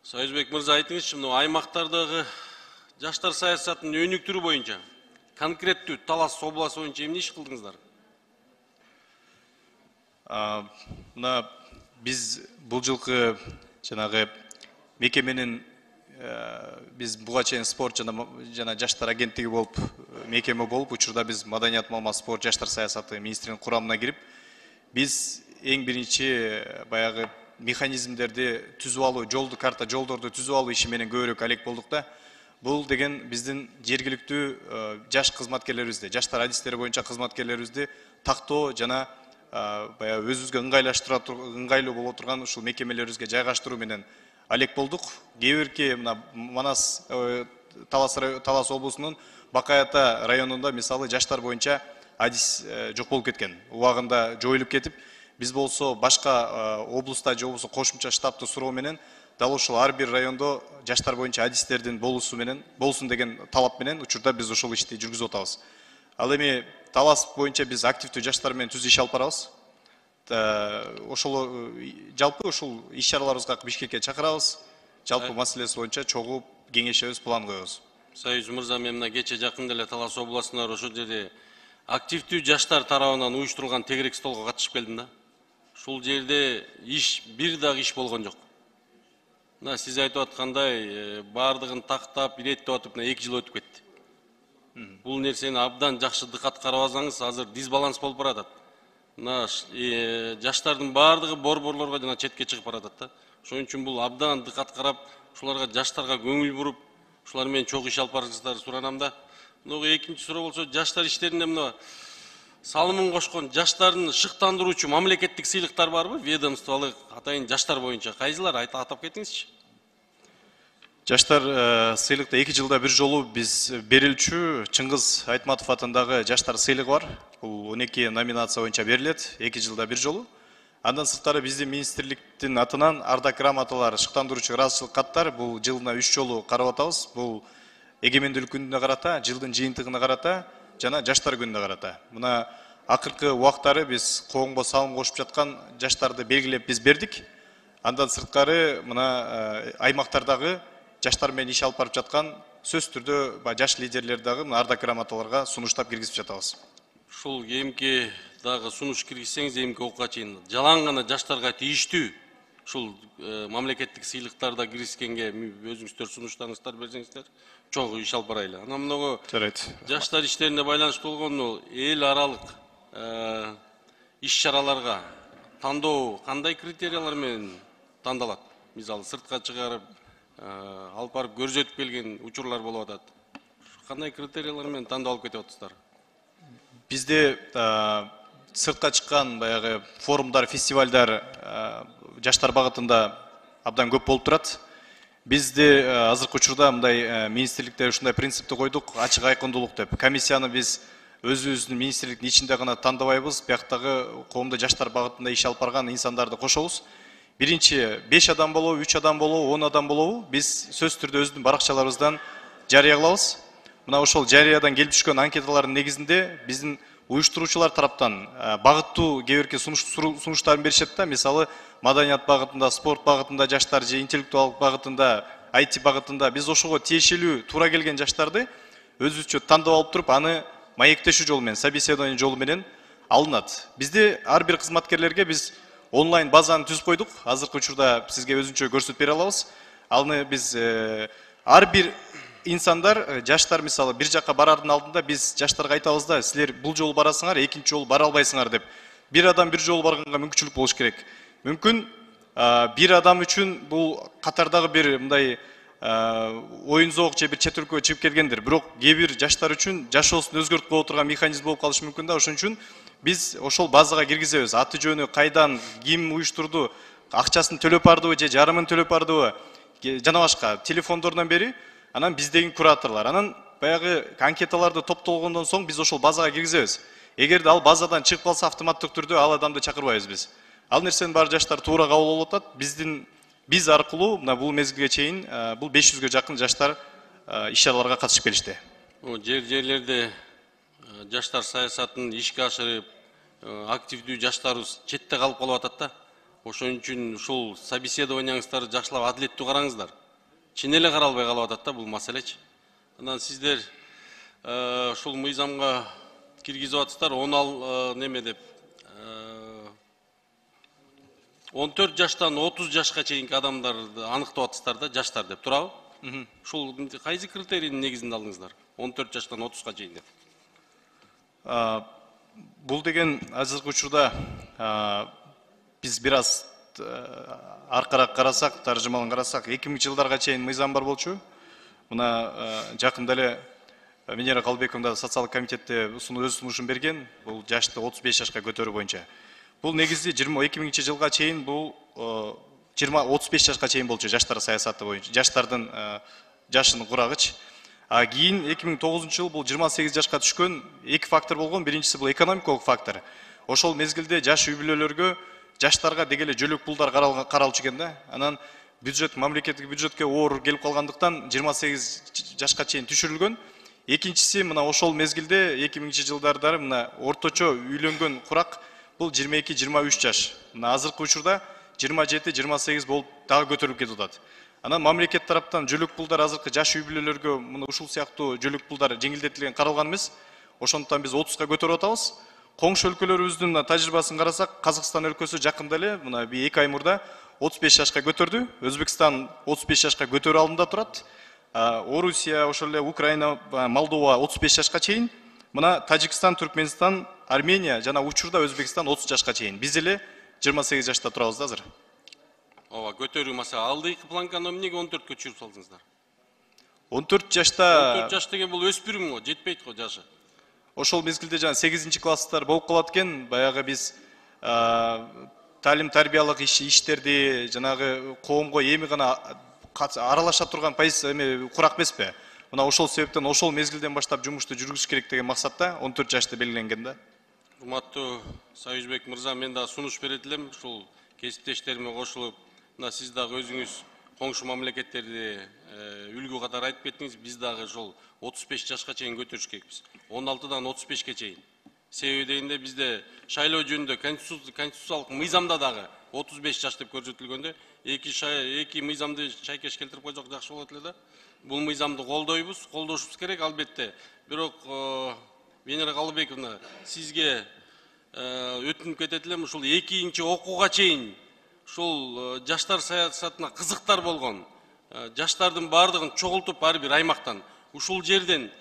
Союзбек мырза, айтыңызчы, мына аймактардагы жаштар саясатынын өнүктүрүү боюнча конкреттүү Талас областы боюнча эмне иш кылдыңыздар? Мына биз бул жылкы жанагы мекеменин биз буга чейин спорт жана жаштар агенттиги болуп мекеме болуп, учурда биз Маданият, маалымат, спорт, жаштар саясаты министринин курамына кирип, биз эң биринчи баягы механизмдерди түзүп алуу, жолдорду түзүп алуу иши менен көбүрөөк алек болдук да. Бул деген биздин жергиликтүү жаш кызматкерлерибизди, жаштар адистери боюнча кызматкерлерибизди тактоо жана баягы өзүбүзгө ыңгайлуу боло турган ушул мекемелерибизге жайгаштыруу менен алек болдук. Кээ бирки мына Манас Талас облусунун Бакай-Ата районунда мисалы жаштар боюнча адис жок болуп кеткен. Убагында жоюлуп кетип, биз болсо башка облуста же болбосо кошумча штабты суроо менен дал ушул ар бир райондо жаштар боюнча адистердин болсун деген талап менен учурда биз ошол ишти жүргүзүп атабыз. Ал эми Талас боюнча биз активдүү жаштар менен түз иш алып барабыз. Ошол жалпы ушул иш чараларыбызга Бишкекке чакырабыз. Жалпы маселеси боюнча чогуу кеңешебиз, план коебуз. Союз мырза, мен мына кече жакын эле Талас областында ошол жерде активдүү жаштар тарабынан уюштурулган тегерек столго катышып келдим да. Ушул жерде бир дагы иш болгон жок. Мына сиз айтып аткандай бардыгын тактап, иреттеп атып, 2 жыл өтүп кетти. Бул нерсени абдан жакшы дыкат карабасаңыз, азыр дисбаланс болуп баратат. Мына жаштардын бардыгы борборлорго жана четке чыгып баратат да. Ошон үчүн бул абдан дыкат карап, ушуларга жаштарга көңүл буруп, ушулар менен чогуу иш алып барыңыздарды суранам да. Мына экинчи суроо болсо, жаштар иштеринде мына салымын кошкон жаштардын шыктандыруучу мамлекеттик сыйлыктар барбы? Ведомстволук атайын жаштар боюнча кайсылар атап кетиңизчи. Жаштар сыйлыкта 2 жылда бир жолу биз берилчү Чыңгыз Айтматов атындагы жаштар сыйлыгы бар. Бул 12 номинация боюнча берилет, 2 жылда бир жолу. Андан сырткары биздин министрликтин атынан ардак грамоталар, шыктандыруучу ыраазычылык каттар бул жылына 3 жолу карап атабыз. Бул эгемендүүлүк күнүнө карата, жылдын жыйынтыгына карата жана жаштар күнүнө карата. Мына акыркы убактары биз коомго салым кошуп жаткан жаштарды белгилеп биз бердик. Андан сырткары мына аймактардагы жаштар менен иш алып барып жаткан сөз түрдө жаш лидерлер дагы ардак грамоталарга сунуштап киргизип жатабыз. Ушул кийинки дагы сунуш киргизсеңиз, эмки окуга чейин жалаң гана жаштарга тийиштүү ушул мамлекеттик сыйлыктарда киргизгенге өзүңүздөр сунуштарыңыздар берсеңиздер, чоң иш алып барайлы. Анан мынагу жаштар иштерине байланыштуу болгон эл аралык иш чараларга тандоо кандай критериялар менен тандалат? Мисалы сыртка чыгарып алып барып көрсөтүп келген учурлар болуп атат. Кандай критериялар менен тандоо алып кетип атасыздар? Бизде сыртка чыккан баягы форумдар, фестивалдар жаштар багытында абдан көп болуп турат. Бизде азыркы учурда мындай министрликте ушундай принципти койдук, ачык айкындуулук деп. Комиссияны биз өзүбүздүн министрликтин ичинде гана тандабайбыз, бияктагы коомдо жаштар багытында иш алып барган инсандарды кошобуз. Биринчи 5 адам болобу, 3 адам болобу, 10 адам болобу, биз сөз түрдө өзүбүздүн баракчаларыбыздан жарыя кылабыз. Мына ошол жарыядан келип түшкөн анкеталардын негизинде биздин уюштуруучулар тараптан багыттуу кээ бирки сунуштарын беришет да. Мисалы Маданият багытында, спорт багытында жаштар же интеллектуалдык багытында, IT багытында биз ошого тиешелүү туура келген жаштарды өзүбүзчө тандап алып туруп, аны маектешүү жолу менен, собеседование жолу менен алынат. Бизде ар бир кызматкерлерге биз онлайн базаны түзүп койдук. Азыркы учурда сизге өзүнчө көрсөтүп бере алабыз. Аны биз ар бир инсандар, жаштар мисалы бир жакка барардын алдында биз жаштарга айтабыз да, силер бул жолу барасыңар, экинчи жолу бара албайсыңар деп. Бир адам бир жолу барганга мүмкүнчүлүк болуш керек. Мүмкүн бир адам үчүн бул катардагы бир мындай оюн зоок же бир чет өлкөгө чыгып келгендир. Бирок кээ бир жаштар үчүн жашоосун өзгөртүп кое турган механизм болуп калышы мүмкүн да. Ошон үчүн биз ошол базага киргизебиз. Аты жөнү кайдан, ким уюштурду, акчасын төлөп бардыбы же жарымын төлөп бардыбы, жана башка телефондордон бери. Анан биздеги кураторлор, анан баягы анкеталарды топтолгондон соң биз ошол базага киргизебиз. Эгерде ал базадан чыгып калса, автоматтык түрдө ал адамды чакырбайбыз биз. Ал нерсени баары жаштар туура кабыл алып атат. Биз аркылуу мына бул мезгилге чейин бул 500гө жакын жаштар иш чараларга катышып келишти. Жерлерде жаштар саясатын ишке ашырып, активдүү жаштарыбыз четте калып калып атат да. Ошон үчүн ушул собеседованияңыздарды жакшылап адилеттүү караңыздар. Чын эле каралбай калып атат да бул маселечи. Анан сиздер ушул мыйзамга киргизип атсыздар, 14 жаштан 30 жашка чейинки адамдарды аныктап атсыздар да, жаштар деп турабы? Ушул кайсы критерийдин негизинде алдыңыздар? 14 жаштан 30га чейин деп. Бул деген азыркы учурда биз бир аз аркараак карасак, таржымалын карасак, 2000-жылдарга чейин мыйзам бар болчу. Мына жакында эле Венера Калбековна социалдык комитетте өз сунушун берген, бул жашты 35 жашка көтөрүү боюнча. Бул негизи 2000-жылга чейин бул 35 жашка чейин болчу жаштар саясаты боюнча, жаштардын жашынын курагыч. А кийин 2009-жыл бул 28 жашка түшкөн, эки фактор болгон. Биринчиси бул экономикалык фактор. Ошол мезгилде жаш үй-бүлөлөргө жаштарга деги эле жөлөк пулдар каралчу экен да. Анан бюджет, мамлекеттик бюджетке оор келип калгандыктан 28 жашка чейин түшүрүлгөн. Экинчиси мына ошол мезгилде 2000-жылдарда мына орточо үйлөнгөн курак бул 22-23 жаш. Мына азыркы учурда 27-28 болуп дагы көтөрүлүп кетип атат. Анан мамлекет тараптан жөлөк пулдар азыркы жаш үй-бүлөлөргө мына ушул сыяктуу жөлөк пулдар жеңилдетилген каралган эмес. Ошондуктан биз 30га көтөрүп атабыз. Коңшу өлкөлөрүбүздүн тажрыйбасын карасак, Казакстан өлкөсү жакында эле мына 2 ай мурда 35 жашка көтөрдү. Өзбекстан 35 жашка көтөрүү алдында турат. Орусия, ошол эле Украина, Молдова 35 жашка чейин. Мына Тажикстан, Түркменстан, Армения жана учурда Өзбекстан 30 жашка чейин. Биз эле 28 жашта турабыз да азыр. Ооба, көтөрүү масала. Алдыйкы планканы эмнеге 14кө түшүрүп салдыңыздар? 14 жашта 14 жаш деген бул өспүрүм го, жетпейт го жашы. Ошол мезгилде жана 8-класстар болуп калат экен. Баягы биз талим тарбиялык иштерди жанагы коомго эми гана аралаша турган курак эмеспи? Мына ошол себептен ошол мезгилден баштап жумушту жүргүзүш керек деген максатта 14 жашты белгиленген да. Урматтуу Союзбек мырза, мен да сунуш берет элем. Ушул кесиптештериме кошулуп, мына сиз дагы өзүңүз коңшу мамлекеттерди үлгү катары айтып кеттиңиз. Биз дагы ошол 35 жашка чейин көтөрүш керекпиз. 16дан 35ке чейин. Себеби дегенде бизде шайлоо жөнүндө конституциялык мыйзамда дагы 35 жаш деп көрсөтүлгөндө, эки мыйзамды шайкеш келтирип койсок жакшы болот эле да. Бул мыйзамды колдошубуз керек албетте. Бирок Венера Калбековна, сизге өтүнүп кетет элем, ушул 2-окууга чейин ушул жаштар саясатына кызыктар болгон жаштардын баардыгын чогултуп ар бир аймактан ушул жерден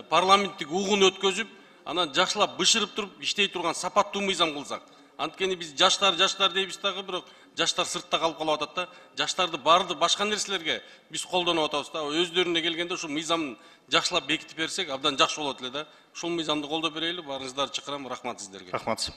парламенттик угун өткөзүп, анан жакшылап бышырып туруп иштей турган сапаттуу мыйзам кылсак. Анткени биз жаштар дейбиз дагы, бирок жаштар сыртта калып калып атат да. Жаштарды баарды башка нерселерге биз колдонуп атабыз да. Өздөрүнө келгенде ушул мыйзамды жакшылап бекитип берсек, абдан жакшы болот эле да. Ушул мыйзамды колдоп берели. Баарыңыздарды чакырам. Рахмат сиздерге. Рахмат.